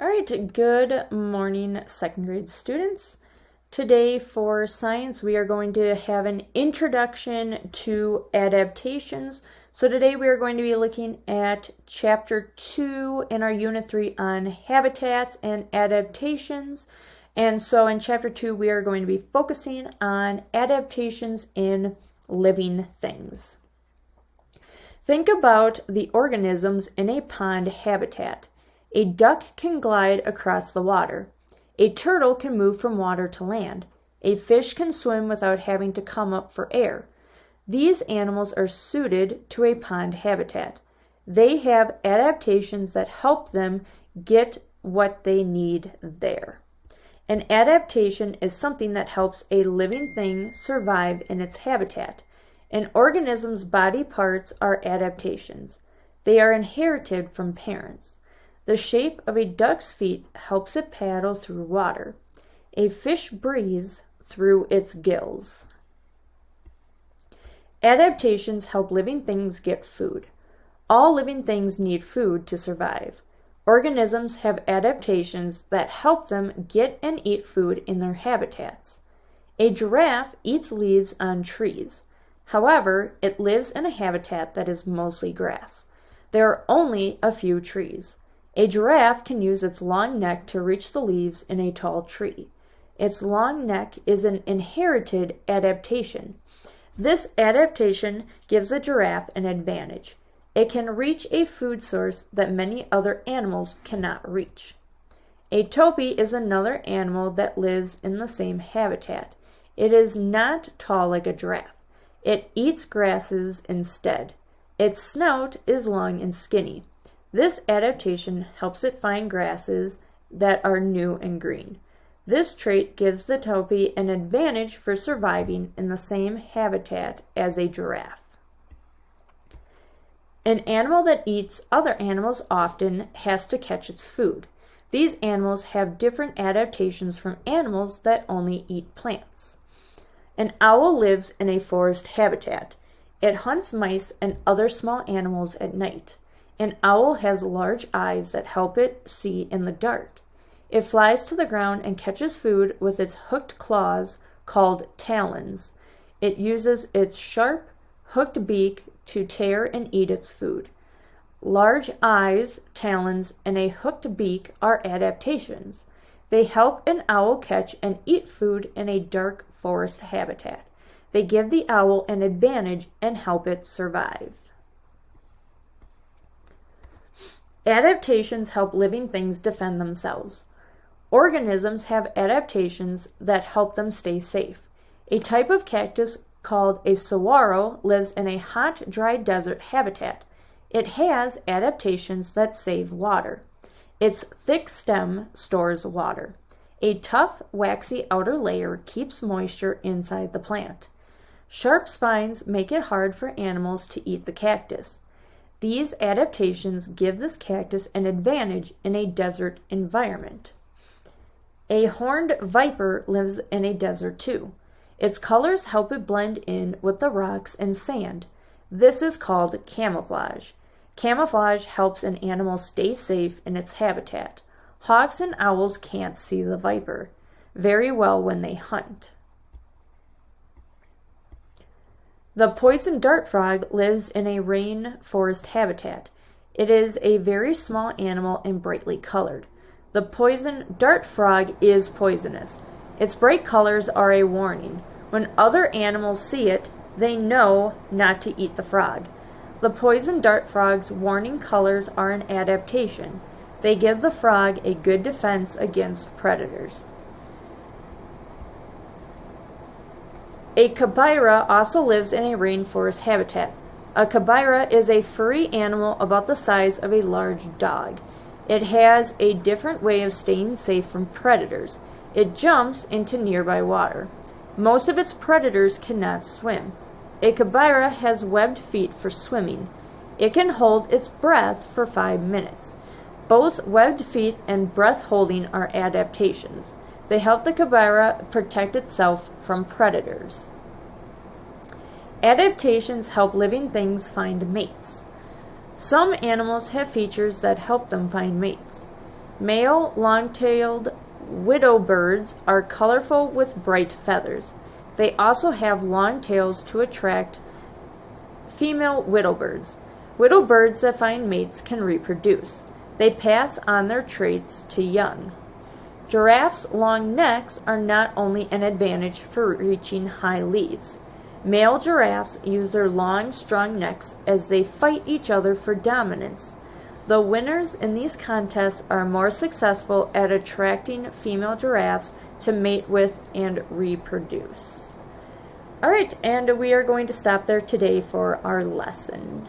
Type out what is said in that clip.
All right, good morning, second grade students. Today for science, we are going to have an introduction to adaptations. So today we are going to be looking at chapter 2 in our unit 3 on habitats and adaptations. And so in chapter 2, we are going to be focusing on adaptations in living things. Think about the organisms in a pond habitat. A duck can glide across the water. A turtle can move from water to land. A fish can swim without having to come up for air. These animals are suited to a pond habitat. They have adaptations that help them get what they need there. An adaptation is something that helps a living thing survive in its habitat. An organism's body parts are adaptations. They are inherited from parents. The shape of a duck's feet helps it paddle through water. A fish breathes through its gills. Adaptations help living things get food. All living things need food to survive. Organisms have adaptations that help them get and eat food in their habitats. A giraffe eats leaves on trees. However, it lives in a habitat that is mostly grass. There are only a few trees. A giraffe can use its long neck to reach the leaves in a tall tree. Its long neck is an inherited adaptation. This adaptation gives a giraffe an advantage. It can reach a food source that many other animals cannot reach. A topi is another animal that lives in the same habitat. It is not tall like a giraffe. It eats grasses instead. Its snout is long and skinny. This adaptation helps it find grasses that are new and green. This trait gives the topi an advantage for surviving in the same habitat as a giraffe. An animal that eats other animals often has to catch its food. These animals have different adaptations from animals that only eat plants. An owl lives in a forest habitat. It hunts mice and other small animals at night. An owl has large eyes that help it see in the dark. It flies to the ground and catches food with its hooked claws called talons. It uses its sharp, hooked beak to tear and eat its food. Large eyes, talons, and a hooked beak are adaptations. They help an owl catch and eat food in a dark forest habitat. They give the owl an advantage and help it survive. Adaptations help living things defend themselves. Organisms have adaptations that help them stay safe. A type of cactus called a saguaro lives in a hot, dry desert habitat. It has adaptations that save water. Its thick stem stores water. A tough, waxy outer layer keeps moisture inside the plant. Sharp spines make it hard for animals to eat the cactus. These adaptations give this cactus an advantage in a desert environment. A horned viper lives in a desert too. Its colors help it blend in with the rocks and sand. This is called camouflage. Camouflage helps an animal stay safe in its habitat. Hawks and owls can't see the viper very well when they hunt. The poison dart frog lives in a rainforest habitat. It is a very small animal and brightly colored. The poison dart frog is poisonous. Its bright colors are a warning. When other animals see it, they know not to eat the frog. The poison dart frog's warning colors are an adaptation. They give the frog a good defense against predators. A capybara also lives in a rainforest habitat. A capybara is a furry animal about the size of a large dog. It has a different way of staying safe from predators. It jumps into nearby water. Most of its predators cannot swim. A capybara has webbed feet for swimming. It can hold its breath for 5 minutes. Both webbed feet and breath holding are adaptations. They help the capybara protect itself from predators. Adaptations help living things find mates. Some animals have features that help them find mates. Male long-tailed widow birds are colorful with bright feathers. They also have long tails to attract female widow birds. Widow birds that find mates can reproduce. They pass on their traits to young. Giraffes' long necks are not only an advantage for reaching high leaves. Male giraffes use their long, strong necks as they fight each other for dominance. The winners in these contests are more successful at attracting female giraffes to mate with and reproduce. Alright, and we are going to stop there today for our lesson.